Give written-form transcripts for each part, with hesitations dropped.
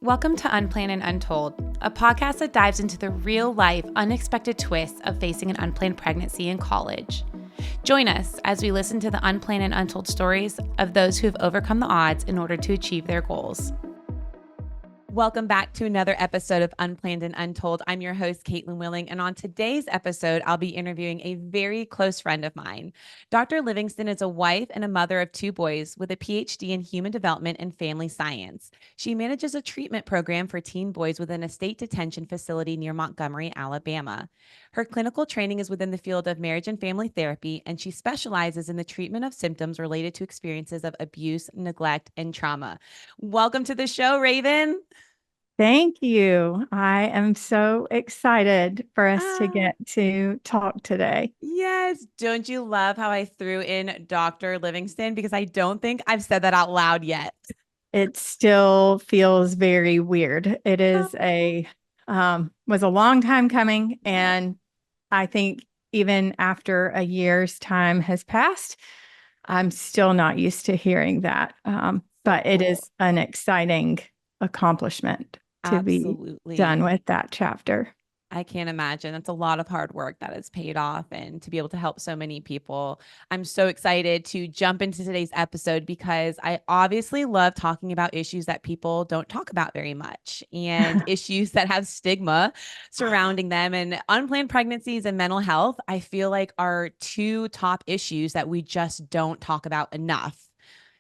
Welcome to Unplanned and Untold, a podcast that dives into the real life, unexpected twists of facing an unplanned pregnancy in college. Join us as we listen to the unplanned and untold stories of those who have overcome the odds in order to achieve their goals. Welcome back to another episode of Unplanned and Untold. I'm your host, Caitlin Willing, and on today's episode, I'll be interviewing a very close friend of mine. Dr. Livingston is a wife and a mother of two boys with a PhD in human development and family science. She manages a treatment program for teen boys within a state detention facility near Montgomery, Alabama. Her clinical training is within the field of marriage and family therapy, and she specializes in the treatment of symptoms related to experiences of abuse, neglect, and trauma. Welcome to the show, Raven. Thank you. I am so excited for us to get to talk today. Yes. Don't you love how I threw in Dr. Livingston? Because I don't think I've said that out loud yet. It still feels very weird. It is was a long time coming, and I think even after a year's time has passed, I'm still not used to hearing that. But it is an exciting accomplishment to be Absolutely. done with that chapter. I can't imagine. That's a lot of hard work that has paid off and to be able to help so many people. I'm so excited to jump into today's episode because I obviously love talking about issues that people don't talk about very much and issues that have stigma surrounding them. And unplanned pregnancies and mental health, I feel like are two top issues that we just don't talk about enough.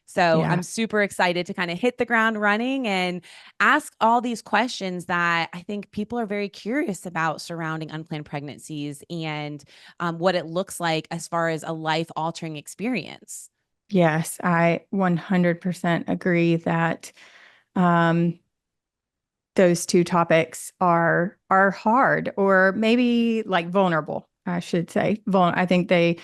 So Yeah. I'm super excited to kind of hit the ground running and ask all these questions that I think people are very curious about surrounding unplanned pregnancies and what it looks like as far as a life-altering experience. Yes, I 100% agree that um, those two topics are hard, or maybe like vulnerable, I should say. I think they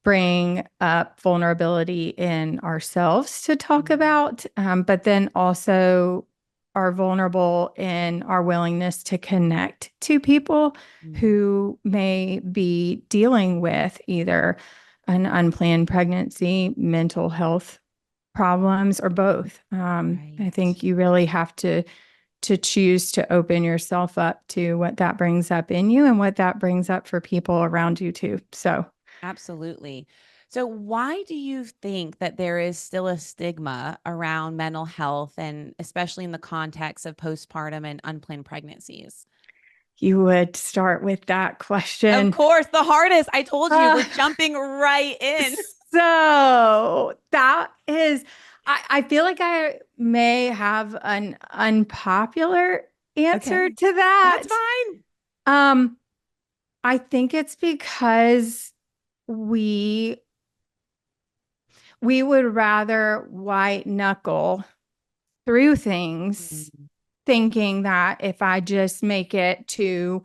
bring up vulnerability in ourselves to talk about, but then also are vulnerable in our willingness to connect to people who may be dealing with either an unplanned pregnancy, mental health problems, or both. I think you really have to choose to open yourself up to what that brings up in you and what that brings up for people around you too. So Absolutely. So, why do you think that there is still a stigma around mental health and especially in the context of postpartum and unplanned pregnancies? you would start with that Of question. course, the hardest. I told you Uh, we're jumping right in. so that is, I feel like I may have an unpopular answer Okay, to that. that's fine. Um, I think it's because we we would rather white knuckle through things, Mm, thinking that if I just make it to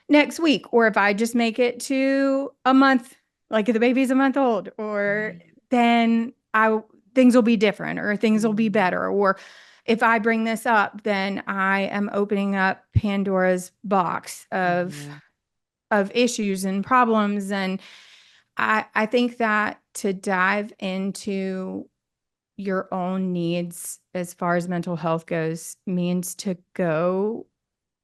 next week, or if I just make it to a month, like if the baby's a month old, or right. then I things will be different, or things will be Mm, better, or if I bring this up, then I am opening up Pandora's box mhm, of issues and problems. And I think that to dive into your own needs as far as mental health goes means to go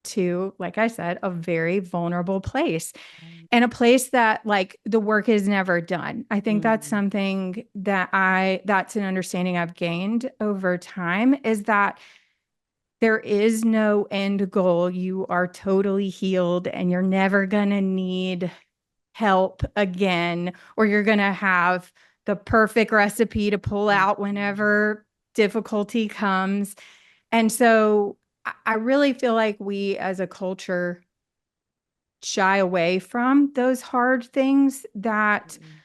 to, like I said, a very vulnerable place, right. and a place that like the work is never done. I think that's Mm, something that's an understanding I've gained over time, is that there is no end goal. You are totally healed and you're never going to need help again, or you're going to have the perfect recipe to pull mhm, out whenever difficulty comes. And so I really feel like we as a culture shy away from those hard things that mhm,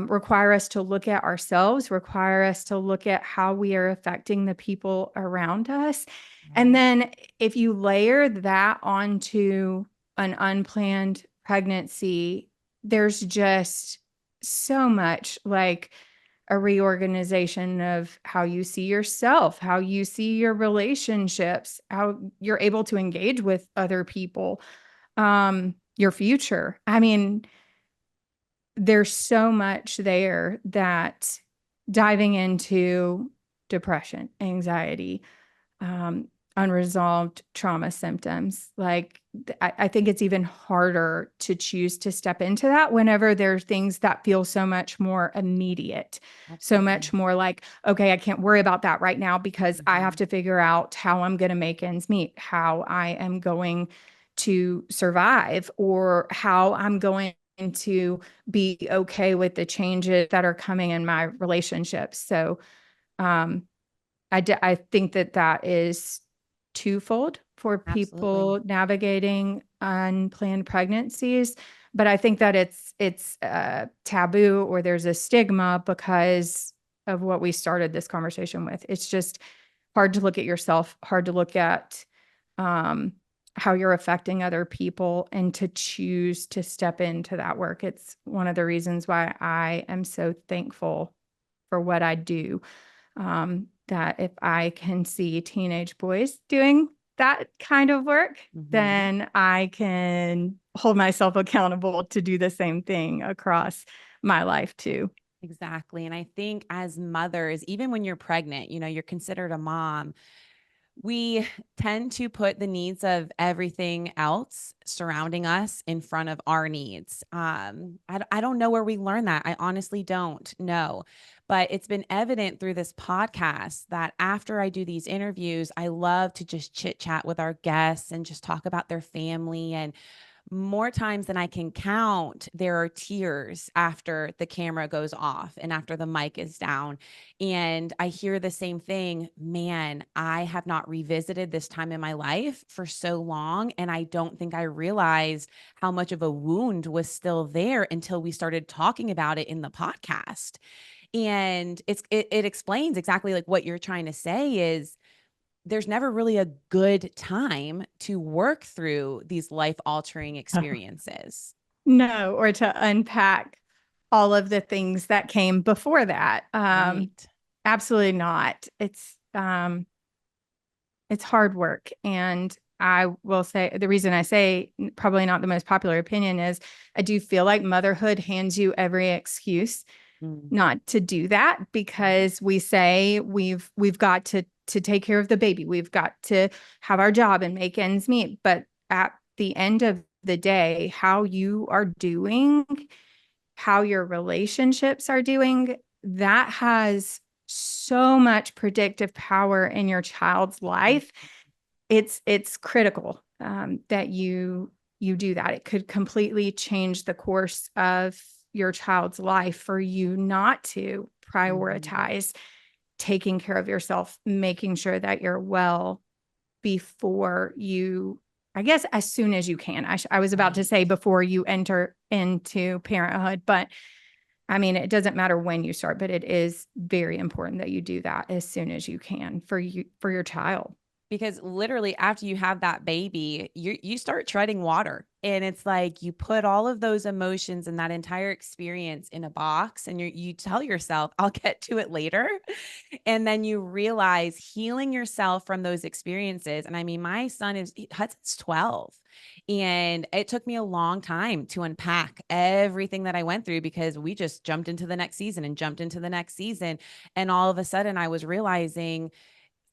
require us to look at ourselves, require us to look at how we are affecting the people around us. And right. then if you layer that onto an unplanned pregnancy, there's just so much like a reorganization of how you see yourself, how you see your relationships, how you're able to engage with other people, your future. I mean, there's so much there that diving into depression, anxiety, um, unresolved trauma symptoms. Like, I think it's even harder to choose to step into that whenever there's things that feel so much more immediate, so much Absolutely. more like, okay, I can't worry about that right now because I have Mhm. to figure out how I'm going to make ends meet, how I am going to survive, or how I'm going to be okay with the changes that are coming in my relationships. So, um, I think that that is twofold for Absolutely. people navigating unplanned pregnancies. But I think that it's taboo, or there's a stigma because of what we started this conversation with. It's just hard to look at yourself, hard to look at um, how you're affecting other people, and to choose to step into that work. It's one of the reasons why I am so thankful for what I do, that if I can see teenage boys doing that kind of work, Mhm. then I can hold myself accountable to do the same thing across my life too. Exactly. And I think as mothers, even when you're pregnant, you're considered a mom, we tend to put the needs of everything else surrounding us in front of our needs. I don't know where we learned that. I honestly don't know. But it's been evident through this podcast that after I do these interviews, I love to just chit chat with our guests and just talk about their family. And more times than I can count, there are tears after the camera goes off and after the mic is down. And I hear the same thing. Man, I have not revisited this time in my life for so long. And I don't think I realized how much of a wound was still there until we started talking about it in the podcast. And it explains exactly like what you're trying to say is there's never really a good time to work through these life altering experiences. No, or to unpack all of the things that came before that. Right. Absolutely not. It's hard work. And I will say the reason I say probably not the most popular opinion is I do feel like motherhood hands you every excuse Mm. not to do that, because we say we've got to take care of the baby. We've got to have our job and make ends meet. But at the end of the day, how you are doing, how your relationships are doing, that has so much predictive power in your child's life. It's critical, that you do that. It could completely change the course of your child's life for you not to Mhm. prioritize taking care of yourself, making sure that you're well before you, I guess, as soon as you can. I was about to Right. say before you enter into parenthood, but I mean, it doesn't matter when you start, but it is very important that you do that as soon as you can for you, for your child. Because literally after you have that baby, you start treading water. And it's like you put all of those emotions and that entire experience in a box and you tell yourself, I'll get to it later. And then you realize healing yourself from those experiences. And I mean, my son is Hudson's 12. And it took me a long time to unpack everything that I went through because we just jumped into the next season and jumped into the next season. And all of a sudden I was realizing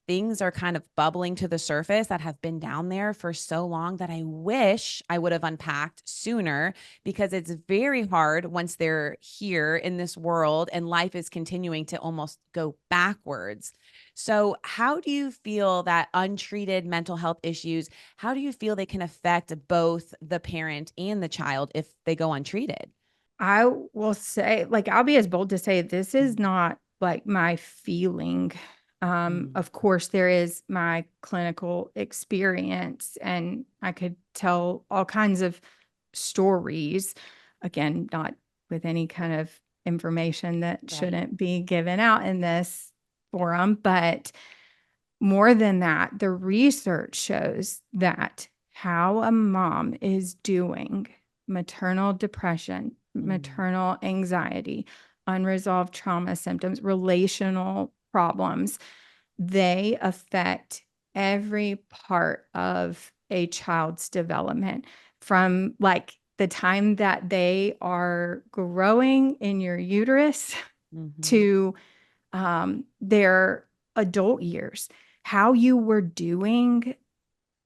things are kind of bubbling to the surface that have been down there for so long that I wish I would have unpacked sooner because it's very hard once they're here in this world and life is continuing to almost go backwards. So, how do you feel that untreated mental health issues, how do you feel they can affect both the parent and the child if they go untreated? I will say, like, I'll be as bold to say this is Mm. not like my feeling. Mm. Of course, there is my clinical experience, and I could tell all kinds of stories. Again, not with any kind of information that Right. shouldn't be given out in this forum, but more than that, the research shows that how a mom is doing maternal depression, Mm. maternal anxiety, unresolved trauma symptoms, relational problems, they affect every part of a child's development, from like the time that they are growing in your uterus Mhm. to their adult years. how you were doing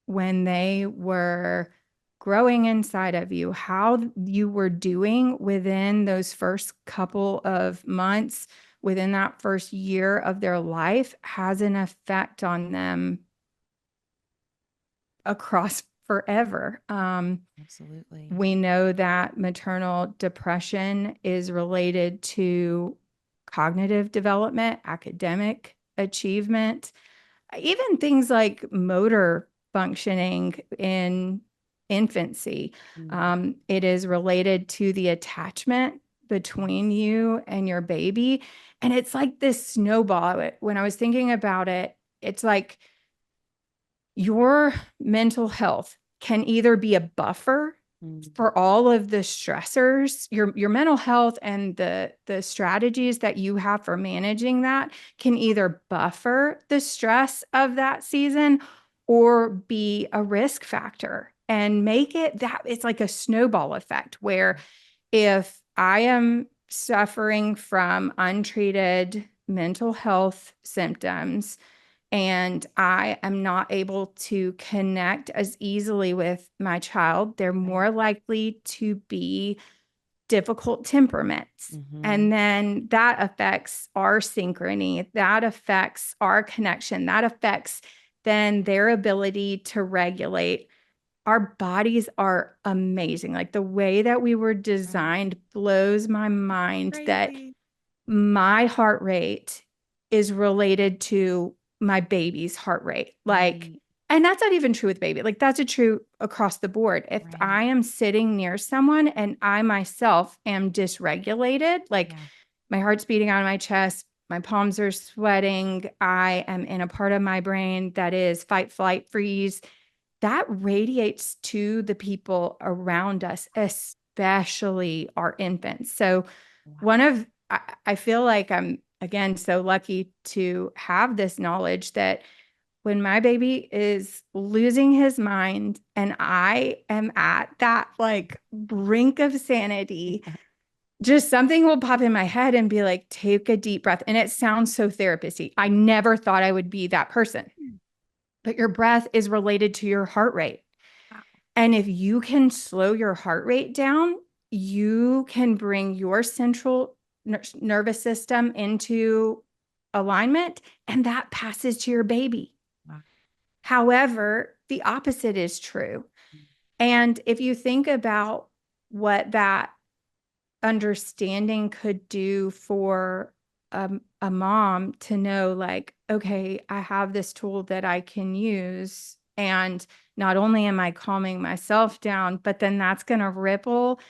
when they were growing inside of you, how you were doing within those first couple of months, within that first year of their life, has an effect on them across forever. Absolutely. We know that maternal depression is related to cognitive development, academic achievement, even things like motor functioning in infancy. Mm. It is related to the attachment between Yes. you and your baby. And it's like this snowball. When I was thinking about it, it's like your mental health can either be a buffer Mm. for all of the stressors, your mental health and the strategies that you have for managing that can either buffer the stress of that season or be a risk factor and make it that it's like a snowball effect where if I am suffering from untreated mental health symptoms and I am not able to connect as easily with my child, they're Right. more likely to be difficult temperaments. Mm-hmm. And then that affects our synchrony, that affects our connection, that affects then their ability to regulate. Our bodies are amazing. Like the way that we were Right. designed blows my mind that Crazy. my heart rate is related to my baby's heart rate. Like, Right. and that's not even true with baby. Like, that's a true across the board. If Right. I am sitting near someone and I myself am dysregulated, like Yeah. my heart's beating out of my chest, my palms are sweating, I am in a part of my brain that is fight, flight, freeze, that radiates to the people around us, especially our infants. So, one Wow. of, I feel like I'm again so lucky to have this knowledge that when my baby is losing his mind and I am at that like brink of sanity, just something will pop in my head and be like, take a deep breath. And it sounds so therapist-y. I never thought I would be that person, but your breath is related to your heart rate. Wow. And if you can slow your heart rate down, you can bring your central nervous system into alignment, and that passes to your baby. Wow. However, the opposite is true. And if you think about what that understanding could do for a mom to know, like, okay, I have this tool that I can use. And not only am I calming myself down, but then that's going to ripple.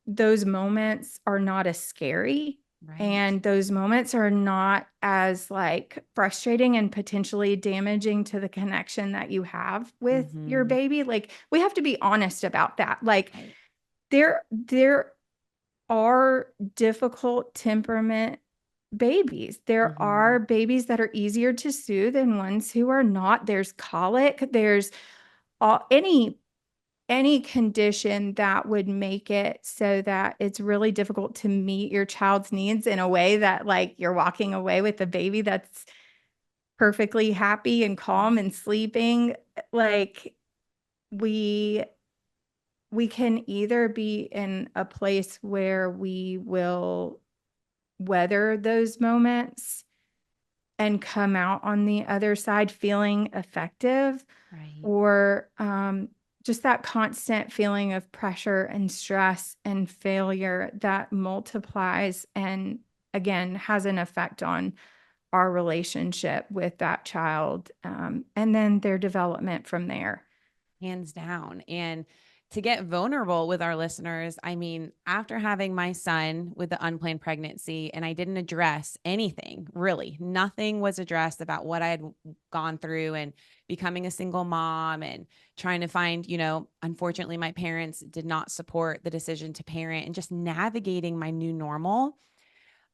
Those moments are not as scary. Right. And those moments are not as like frustrating and potentially damaging to the connection that you have with your Mm-hmm. baby. Like we have to be honest about that. Like Right. there are difficult temperament babies. There Mm-hmm. are babies that are easier to soothe and ones who are not. There's colic, there's any condition that would make it so that it's really difficult to meet your child's needs in a way that like you're walking away with a baby that's perfectly happy and calm Right. and sleeping. Like we we can either be in a place where we will weather those moments and come out on the other side feeling effective, Right. or just that constant feeling of pressure and stress and failure that multiplies and again has an effect on our relationship with that child, and then their development from there. Hands down. And to get vulnerable with our listeners, I mean, after having my son with the unplanned pregnancy, and I didn't address anything really, nothing was addressed about what I had gone through and becoming a single mom and trying to find, unfortunately, my parents did not support the decision to parent and just navigating my new normal.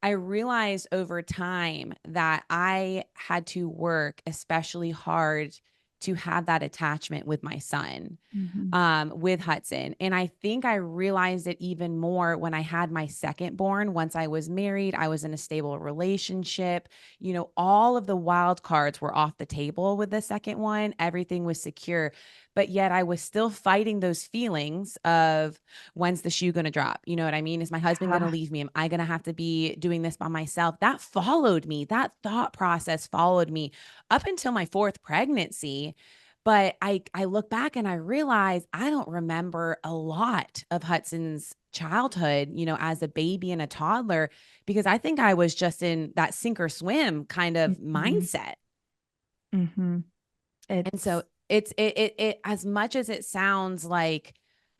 I realized over time that I had to work especially hard to have that attachment with my son, Mhm. with Hudson. And I think I realized it even more when I had my second born. Once I was married, I was in a stable relationship. All of the wild cards were off the table with the second one. Everything was secure. But yet I was still fighting those feelings of, when's the shoe going to drop? You know what I mean? Is my husband going to Yeah. leave me? Am I going to have to be doing this by myself? That followed me. That thought process followed me up until my fourth pregnancy. But I look back and I realize I don't remember a lot of Hudson's childhood, as a baby and a toddler, because I think I was just in that sink or swim kind of Mhm. mindset. Mhm. And so It's it as much as it sounds like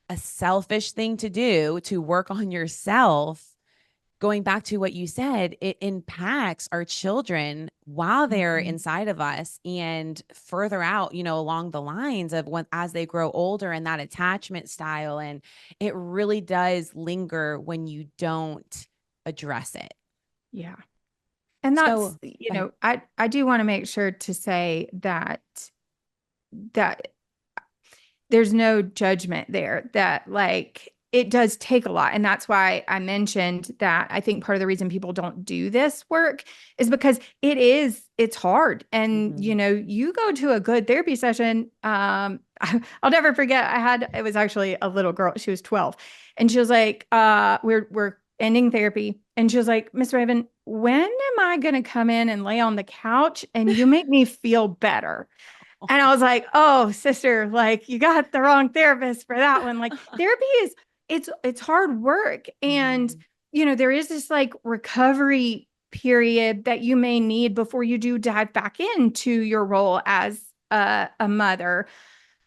a selfish thing to do to work on yourself, going back to what you said, it impacts our children while they're Mhm. inside of us and further out, along the lines of when as they grow older, and that attachment style. And it really does linger when you don't address it. Yeah. And that's, So go ahead. I do want to make sure to say that there's no judgment there, that like it does take a lot. And that's why I mentioned that I think part of the reason people don't do this work is because it's hard. And, Mm-hmm. you go to a good therapy session. I'll never forget. It was actually a little girl. She was 12 and she was like, we're ending therapy. And she was like, Miss Raven, when am I going to come in and lay on the couch and you make me feel better? And I was like, oh, sister, like you got the wrong therapist for that one. Like therapy is it's hard work. And, Mm-hmm. there is this like recovery period that you may need before you do dive back into your role as a mother.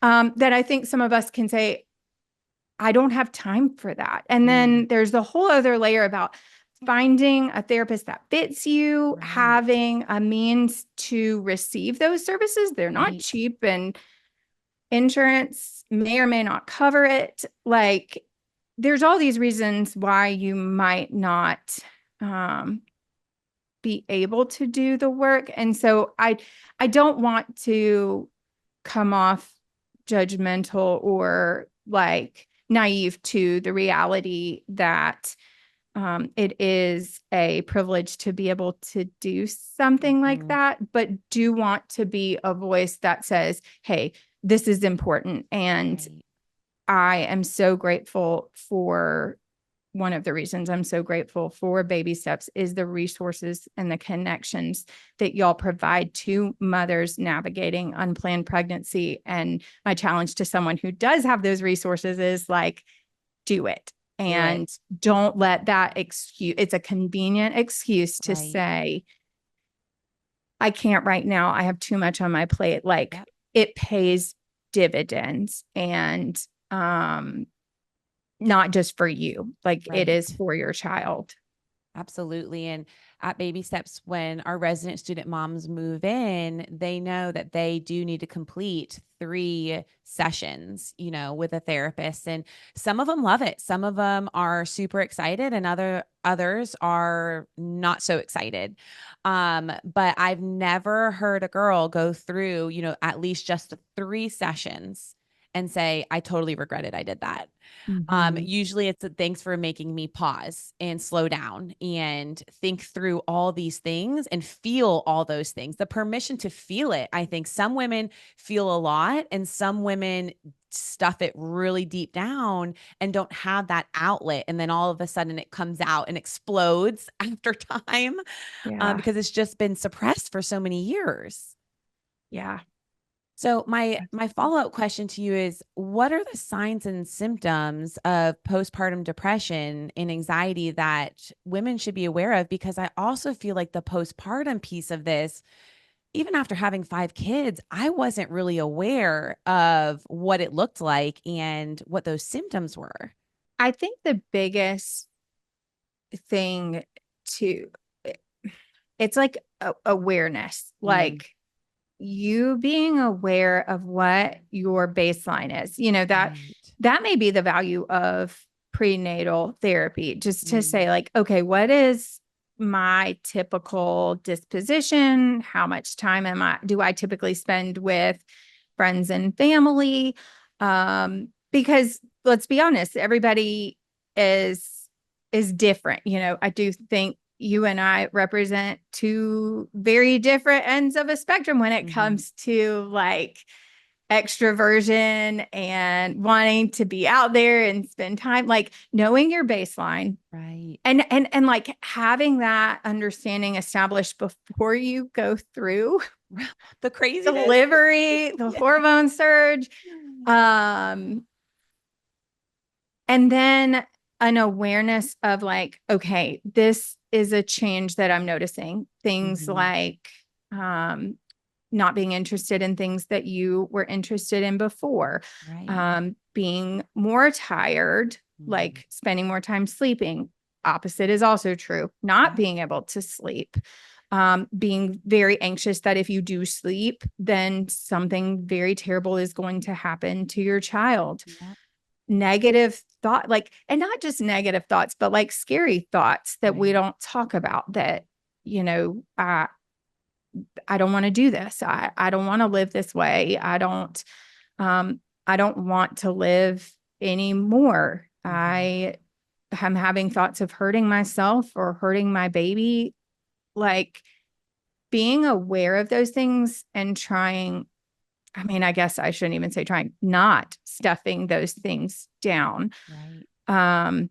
That I think some of us can say, I don't have time for that. And Mm, then there's the whole other layer about finding a therapist that fits you, right. having a means to receive those services. They're not Right. cheap, and insurance may or may not cover it. Like, there's all these reasons why you might not um, be able to do the work. And so I don't want to come off judgmental or like naive to the reality that it is a privilege to be able to do something like Mm-hmm. that, but do want to be a voice that says, hey, this is important. And Right. I am so grateful for one of the reasons I'm so grateful for Baby Steps is the resources and the connections that y'all provide to mothers navigating unplanned pregnancy. And my challenge to someone who does have those resources is like, do it. Do it. And don't let that excuse, it's a convenient excuse to Right. say, I can't right now. I have too much on my plate. Like Yep. it pays dividends and not just for you, like it is Right. for your child. Absolutely. And at Baby Steps, when our resident student moms move in, they know that they do need to complete 3 sessions, with a therapist. And some of them love it. Some of them are super excited, and others are not so excited. But I've never heard a girl go through, at least just 3 sessions and say, I totally regretted I did that. Mm-hmm. Usually it's a thanks for making me pause and slow down and think through all these things and feel all those things. The permission to feel it. I think some women feel a lot and some women stuff it really deep down and don't have that outlet. And then all of a sudden it comes out and explodes after time, Yeah. because it's just been suppressed for so many years. Yeah. So my follow-up question to you is, what are the signs and symptoms of postpartum depression and anxiety that women should be aware of? Because I also feel like the postpartum piece of this, even after having 5 kids, I wasn't really aware of what it looked like and what those symptoms were. I think the biggest thing to it's like awareness, Mm, like you being aware of what your baseline is, right. that may be the value of prenatal therapy, just to Mm, say like, okay, what is my typical disposition? How much time do I typically spend with friends and family. Because let's be honest, everybody is different. I do think you and I represent two very different ends of a spectrum when it comes to like extroversion and wanting to be out there and spend time, like knowing your baseline. Right. And like having that understanding established before you go through The craziness. delivery, the hormone surge. Um, and then an awareness of like, okay, this is a change that I'm noticing. Things like not being interested in things that you were interested in before, Right. being more tired, like spending more time sleeping. Opposite is also true. Not being able to sleep, being very anxious that if you do sleep, then something very terrible is going to happen to your child. Yep. Negative thought, like, and not just negative thoughts, but like scary thoughts that we Right. don't talk about that, I don't want to do this. I don't want to live this way. I don't want to live anymore. I am having thoughts of hurting myself or hurting my baby. Like being aware of those things and trying, I mean, I guess I shouldn't even say trying, not stuffing those things down. Right.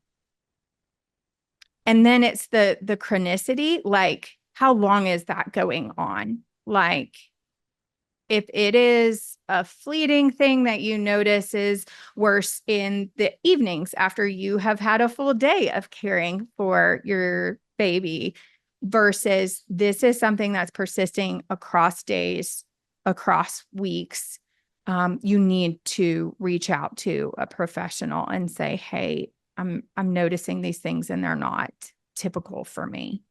And then it's the chronicity, like how long is that going on? Like if it is a fleeting thing that you notice is worse in the evenings after you have had a full day of caring for your baby versus this is something that's persisting across days, across weeks, you need to reach out to a professional and say, hey, I'm noticing these things and they're not typical for me.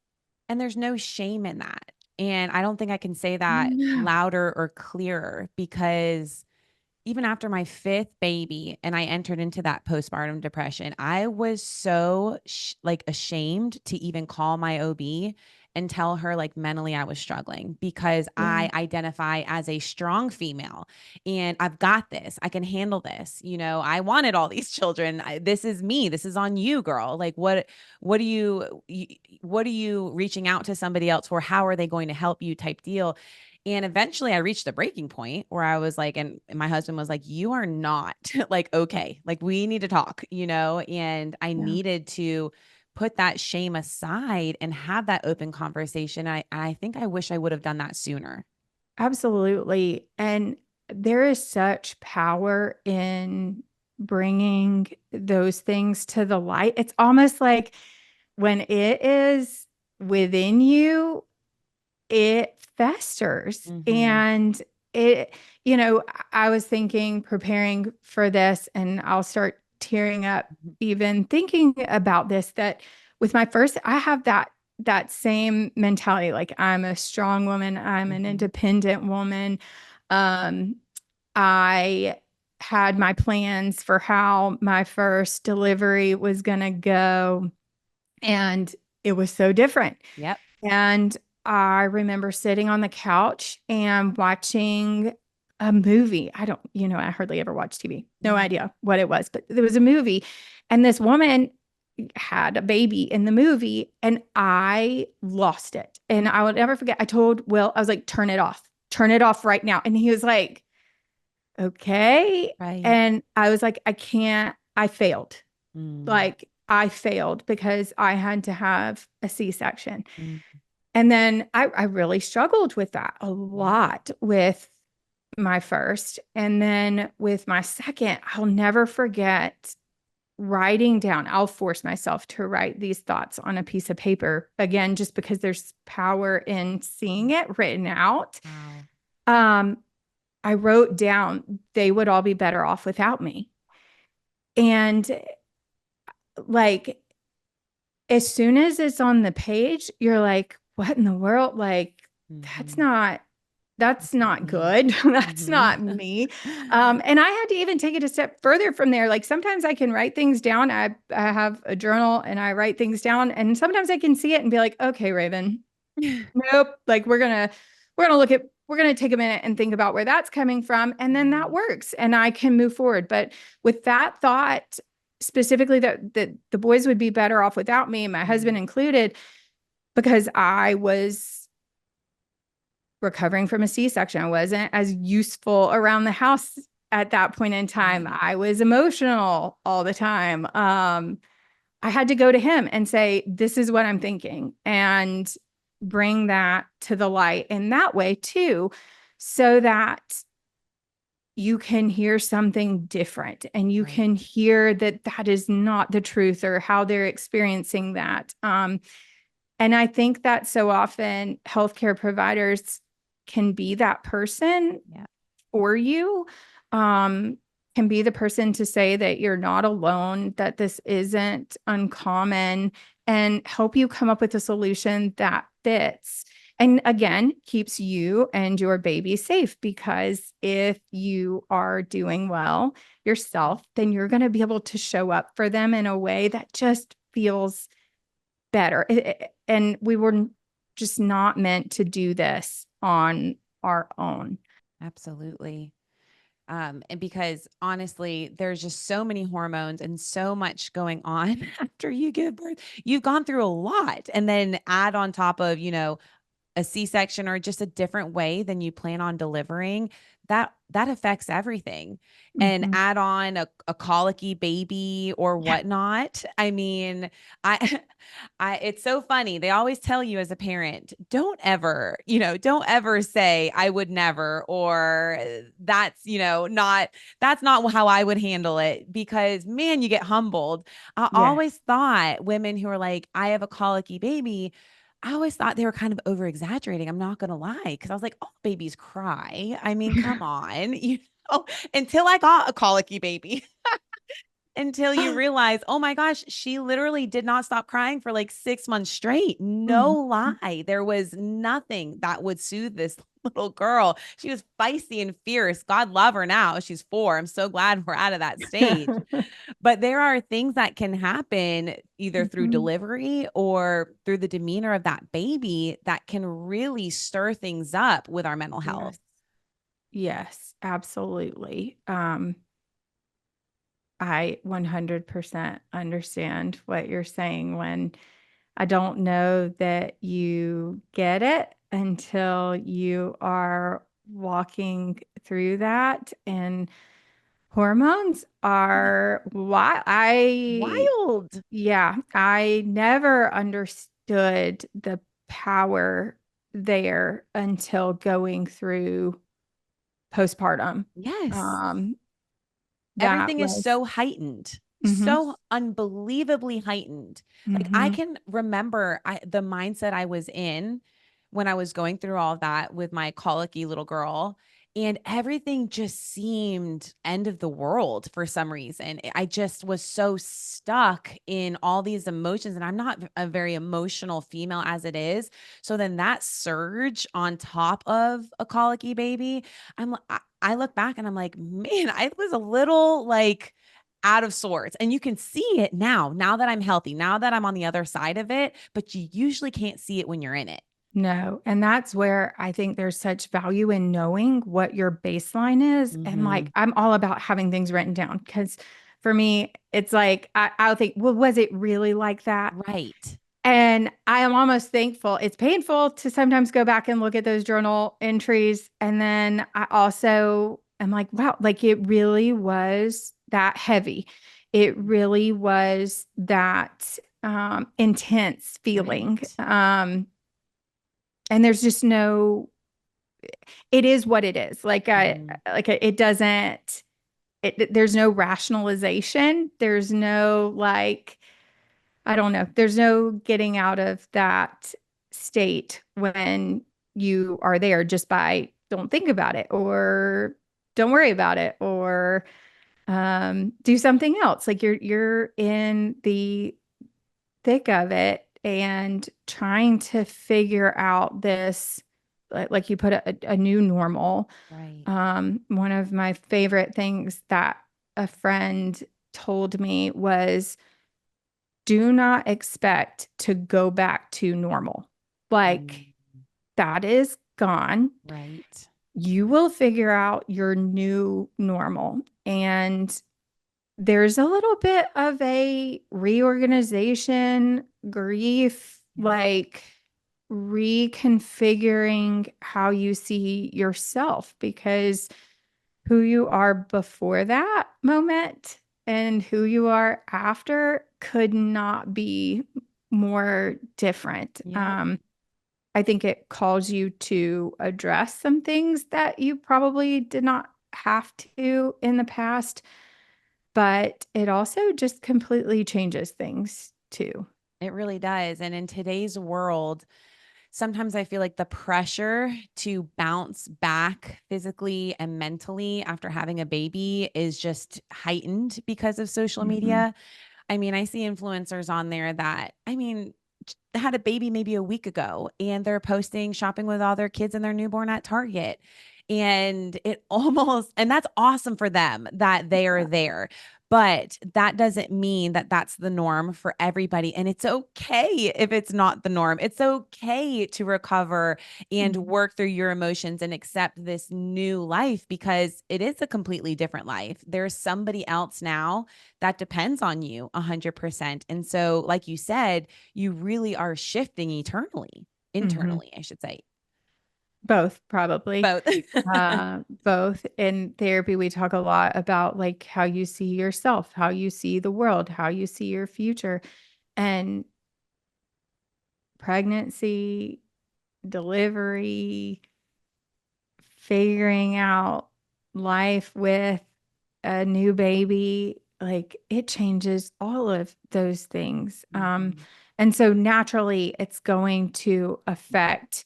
And there's no shame in that. And I don't think I can say that No. louder or clearer because even after my fifth baby and I entered into that postpartum depression, I was so like ashamed to even call my OB and tell her like mentally I was struggling because Yeah. I identify as a strong female and I've got this. I can handle this. I wanted all these children. This is me. This is on you, girl. Like what are you reaching out to somebody else for? How are they going to help you type deal? And eventually I reached the breaking point where I was like, and my husband was like, you are not like, okay, like we need to talk, and I Yeah. needed to put that shame aside and have that open conversation. I think I wish I would have done that sooner. Absolutely. And there is such power in bringing those things to the light. It's almost like when it is within you, it festers. Mm-hmm. And it, I was thinking, preparing for this, and I'll start tearing up even thinking about this, that with my first, I have that same mentality. Like I'm a strong woman, I'm an Mm-hmm. independent woman. Um, I had my plans for how my first delivery was going to go, and it was so different. Yep. And I remember sitting on the couch and watching a movie. I hardly ever watch TV. No Mm-hmm. idea what it was, but there was a movie. And this woman had a baby in the movie, and I lost it. And I will never forget. I told Will, I was like, turn it off right now. And he was like, okay. Right. And I was like, I can't, I failed. Mm-hmm. Like, I failed because I had to have a C-section. And then I really struggled with that a Yep. lot with my first. And then with my second, I'll never forget writing down, I'll force myself to write these thoughts on a piece of paper again, just because there's power in seeing it written out. Wow. Um, I wrote down they would all be better off without me. And like, as soon as it's on the page, you're like, what in the world? Like, that's Mm-hmm. not that's Not not me. good. That's not Mm-hmm. me. And I had to even take it a step further from there. Like sometimes I can write things down. I have a journal and I write things down. And sometimes I can see it and be like, okay, Raven, nope. Like we're gonna look at we're going to take a minute and think about where that's coming from. And then that Right. works and I can move forward. But with that thought, specifically that the boys would be better off without me, my husband Mhm. included, because I was recovering from a C-section. I wasn't as useful around the house at that point in time. Right. I was emotional all the time. I had to go to him and say, this is what I'm thinking, and bring that to the light in that way too, so that you can hear something different and you Right. can hear that that is not the truth or how they're experiencing that. And I think that so often healthcare providers can be that person Yeah. for you, um, can be the person to say that you're not alone, that this isn't uncommon, and help you come up with a solution that fits. And again, keeps you and your baby safe, because if you are doing well yourself, then you're going to be able to show up for them in a way that just feels better. And we were just not meant to do this on our own. Absolutely. And because honestly, there's just so many hormones and so much going on after you give birth. You've gone through a lot. And then add on top of, a C-section or just a different way than you plan on delivering, that affects everything. And Mhm. add on a colicky baby or Yeah. whatnot. I mean, I I it's so funny. They always tell you as a parent, don't ever say I would never, or that's not how I would handle it, because man, you get humbled. I Yes. always thought women who are like, I have a colicky baby, I always thought they were kind of over exaggerating. I'm not going to lie. Cause I was like, oh, babies cry. I mean, come on, know, until I got a colicky baby, until you realize, oh my gosh, she literally did not stop crying for like 6 months straight. No Mhm. lie. There was nothing that would soothe this little girl. She was feisty and fierce. God love her now. She's 4. I'm so glad we're out of that stage. But there are things that can happen either through Mhm. delivery or through the demeanor of that baby that can really stir things up with our mental health. Yes. Yes, absolutely. I 100% understand what you're saying when I don't know that you get it until you are walking through that. And hormones are why Wild. yeah, I never understood the power there until going through postpartum. Yes. Um, that Everything is was, so heightened, hmm so unbelievably heightened. Like I hmm can remember the mindset I was in when I was going through all of that with my colicky little girl, and everything just seemed end of the world for some reason. I just was so stuck in all these emotions, and I'm not a very emotional female as it is. So then that surge on top of a colicky baby, I look back and I'm like, man, I was a little like out of sorts. And you can see it now that I'm healthy, now that I'm on the other side of it, but you usually can't see it when you're in it. no. And that's where I think there's such value in knowing what your baseline is. And Hmm. like, I'm all about having things written down, because for me, it's like, I'll think, well, was it really like that? Right. And I am almost thankful. It's painful to sometimes go back and look at those journal entries. And then I also am like, wow, like it really was that heavy. It really was that intense feeling. Right. And there's just no, it is what it is. Mhm. It doesn't, there's no rationalization. There's no like, I don't know. There's no getting out of that state when you are there just by don't think about it or don't worry about it or do something else. Like you're in the thick of it and trying to figure out this, like you put a new normal. Right. One of my favorite things that a friend told me was, do not expect to go back to normal. Like Mm. that is gone. Right. You will figure out your new normal. And there's a little bit of a reorganization, grief, Yeah. like reconfiguring how you see yourself, because who you are before that moment and who you are after could not be more different. Yep. I think it calls you to address some things that you probably did not have to in the past, but it also just completely changes things too. It really does. And in today's world, sometimes I feel like the pressure to bounce back physically and mentally after having a baby is just heightened because of social Hmm. media. I mean, I see influencers on there that, I mean, had a baby maybe a week ago and they're posting shopping with all their kids and their newborn at Target. And it almost, and that's awesome for them that they are Yeah. there. But that doesn't mean that that's the norm for everybody. And it's okay if it's not the norm. It's okay to recover and Mhm. work through your emotions and accept this new life because it is a completely different life. There's somebody else now that depends on you 100%. And so, like you said, you really are shifting Mhm. internally, I should say. Both, probably. Both. Both. In therapy, we talk a lot about like how you see yourself, how you see the world, how you see your future. And pregnancy, delivery, figuring out life with a new baby, like it changes all of those things. Mhm. And so naturally, it's going to affect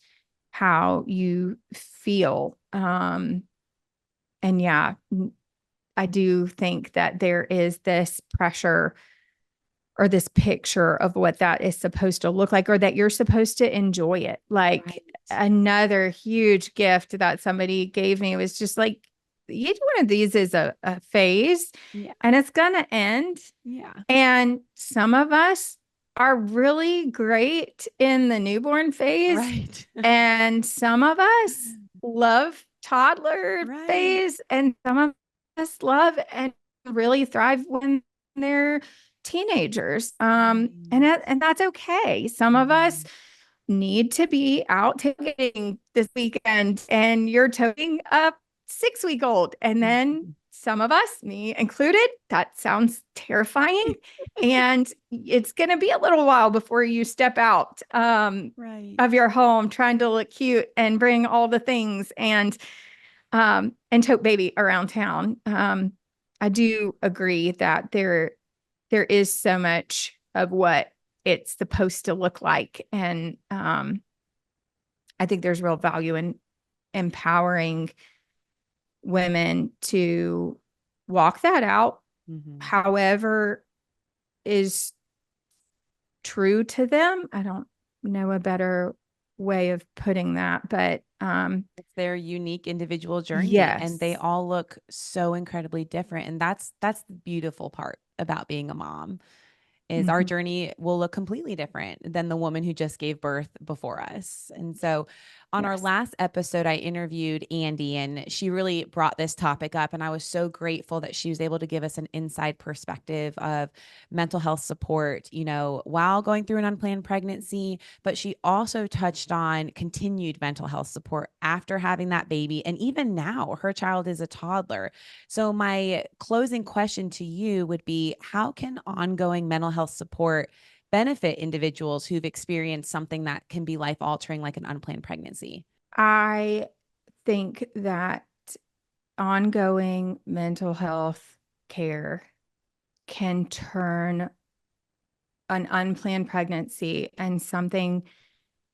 how you feel. And yeah, I do think that there is this pressure or this picture of what that is supposed to look like, or that you're supposed to enjoy it. Like Right. another huge gift that somebody gave me was just like, each one of these is a phase Yeah. and it's going to end. Yeah. And some of us are really great in the newborn phase, Right. and some of us love toddler Right. phase, and some of us love and really thrive when they're teenagers. Right. And that's okay. Some of us Mhm. need to be out tailgating this weekend, and you're toting a 6 week old. And then Mhm. some of us, me included, that sounds terrifying. And it's going to be a little while before you step out Right. of your home trying to look cute and bring all the things and tote baby around town. I do agree that there is so much of what it's supposed to look like. And I think there's real value in empowering women to walk that out, Mhm. however is true to them. I don't know a better way of putting that, but It's their unique individual journey and they yes. all look so incredibly different and that's the beautiful part about being a mom is our Mhm. journey will look completely different than the woman who just gave birth before us. And so on our Yes. last episode, I interviewed Andy and she really brought this topic up. And I was so grateful that she was able to give us an inside perspective of mental health support, you know, while going through an unplanned pregnancy. But she also touched on continued mental health support after having that baby. And even now, her child is a toddler. So, my closing question to you would be how can ongoing mental health support benefit individuals who've experienced something that can be life altering, like an unplanned pregnancy? I think that ongoing mental health care can turn an unplanned pregnancy and something,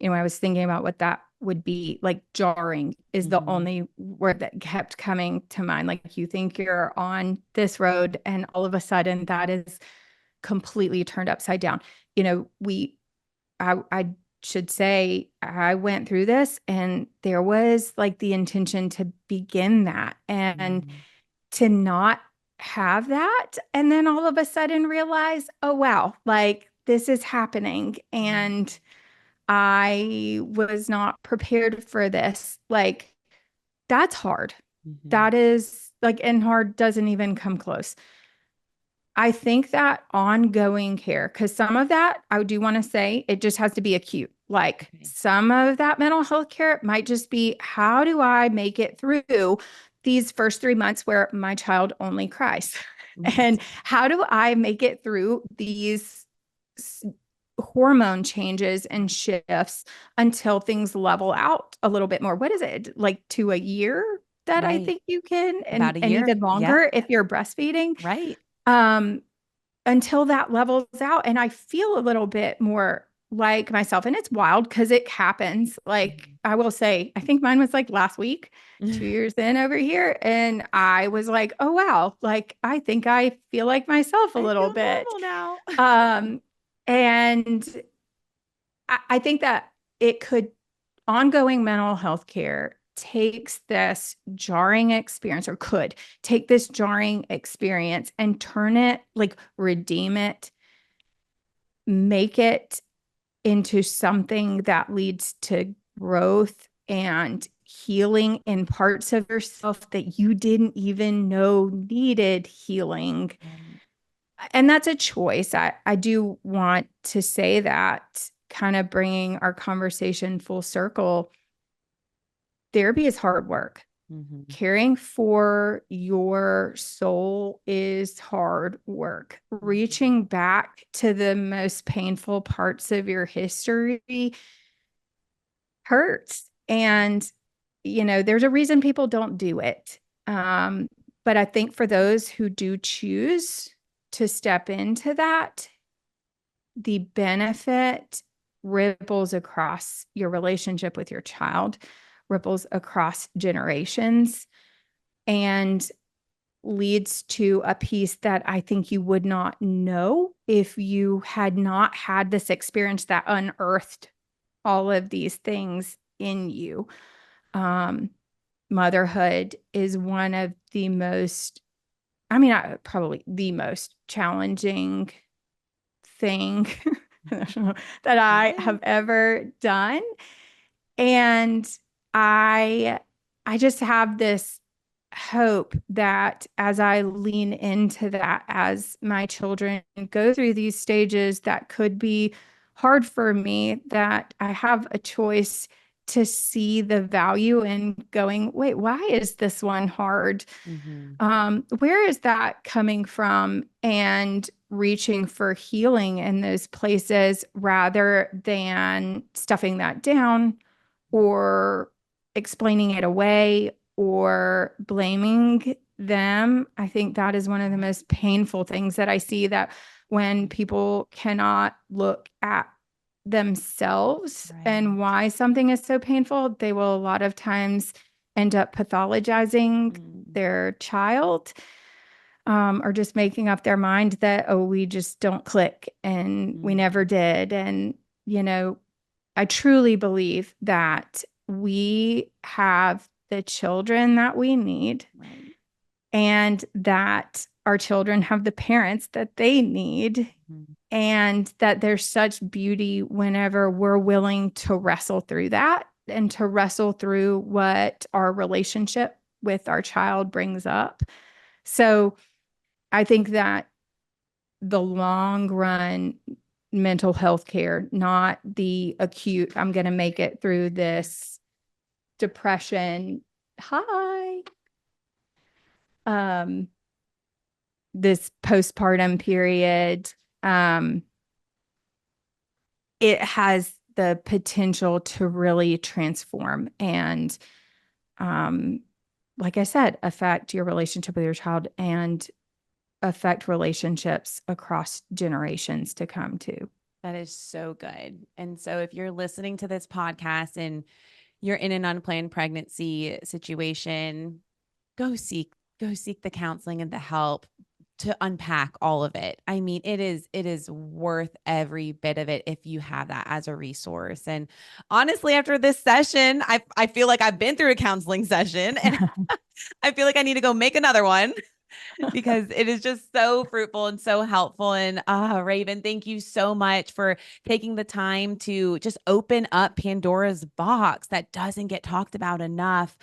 I was thinking about what that would be like. Jarring is the Mm-hmm. only word that kept coming to mind. Like you think you're on this road and all of a sudden that is completely turned upside down. I should say I went through this and there was like the intention to begin that and Mm-hmm. to not have that. And then all of a sudden realize, oh, wow, like this is happening. And I was not prepared for this. Like, that's hard. Mm-hmm. That is like, and hard doesn't even come close. I think that ongoing care, because some of that I do want to say it just has to be acute. Like Okay. some of that mental health care might just be how do I make it through these first 3 months where my child only cries? Right. And how do I make it through these hormone changes and shifts until things level out a little bit more? What is it, like to a year that I Right. think you can, About a and year. even Yep. longer if you're breastfeeding? Right. um, until that levels out. And I feel a little bit more like myself. And it's wild because it happens. Like I will say, I think mine was like last week, 2 years in over here. And I was like, oh, wow. Like I think I feel like myself a I little feel bit. normal now. Um, and I think that it could, ongoing mental health care takes this jarring experience, or could take this jarring experience and turn it, like redeem it, make it into something that leads to growth and healing in parts of yourself that you didn't even know needed healing. Right. And that's a choice. I do want to say that, kind of bringing our conversation full circle. Therapy is hard work. Mm-hmm. Caring for your soul is hard work. Mm-hmm. Reaching back to the most painful parts of your history hurts. And, there's a reason people don't do it. But I think for those who do choose to step into that, the benefit ripples across your relationship with your child, ripples across generations, and leads to a piece that I think you would not know if you had not had this experience that unearthed all of these things in you. Um, Motherhood is one of the most, I mean, probably the most challenging thing that I It is. have ever done. And I I just have this hope that as I lean into that, as my children go through these stages that could be hard for me, that I have a choice to see the value in going, wait, why is this one hard? Mm-hmm. Where is that coming from? And reaching for healing in those places rather than stuffing that down or explaining it away or blaming them. I think that is one of the Right. most painful things that I see, that when people cannot look at themselves Right. and why something is so painful, they will a lot of times end up pathologizing Mm. their child, or just making up their mind that, oh, we just don't click and we never Mm-hmm. did. And, you know, I truly believe that we have the children that we need, Right. and that our children have the parents that they need, Mm-hmm. and that there's such beauty whenever we're willing to wrestle through that and to wrestle through what our relationship with our child brings up. So I think that the long run mental health care, not the acute, I'm going to make it through this depression. Hi. Um, this postpartum period, um, it has the potential to really transform and, um, like I said, affect your relationship with your child and affect relationships across generations to come too. That is so good. And so if you're listening to this podcast and you're in an unplanned pregnancy situation, go seek the counseling and the help to unpack all of it. I mean, it is worth every bit of it if you have that as a resource. And honestly, after this session, I feel like I've been through a counseling session and I feel like I need to go make another one. because it is just so fruitful and so helpful. And Raven, thank you so much for taking the time to just open up Pandora's box that doesn't get talked about enough,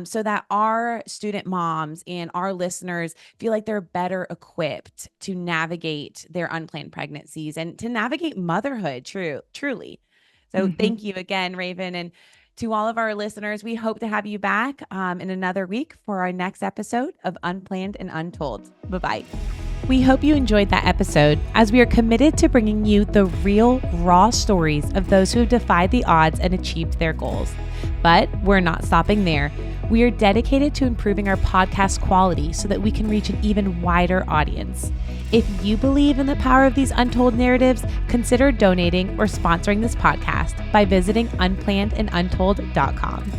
so that our student moms and our listeners feel like they're better equipped to navigate their unplanned pregnancies and to navigate motherhood truly. So thank you again, Raven. And to all of our listeners, we hope to have you back in another week for our next episode of Unplanned and Untold. Bye-bye. We hope you enjoyed that episode, as we are committed to bringing you the real, raw stories of those who have defied the odds and achieved their goals. But we're not stopping there. We are dedicated to improving our podcast quality so that we can reach an even wider audience. If you believe in the power of these untold narratives, consider donating or sponsoring this podcast by visiting unplannedanduntold.com.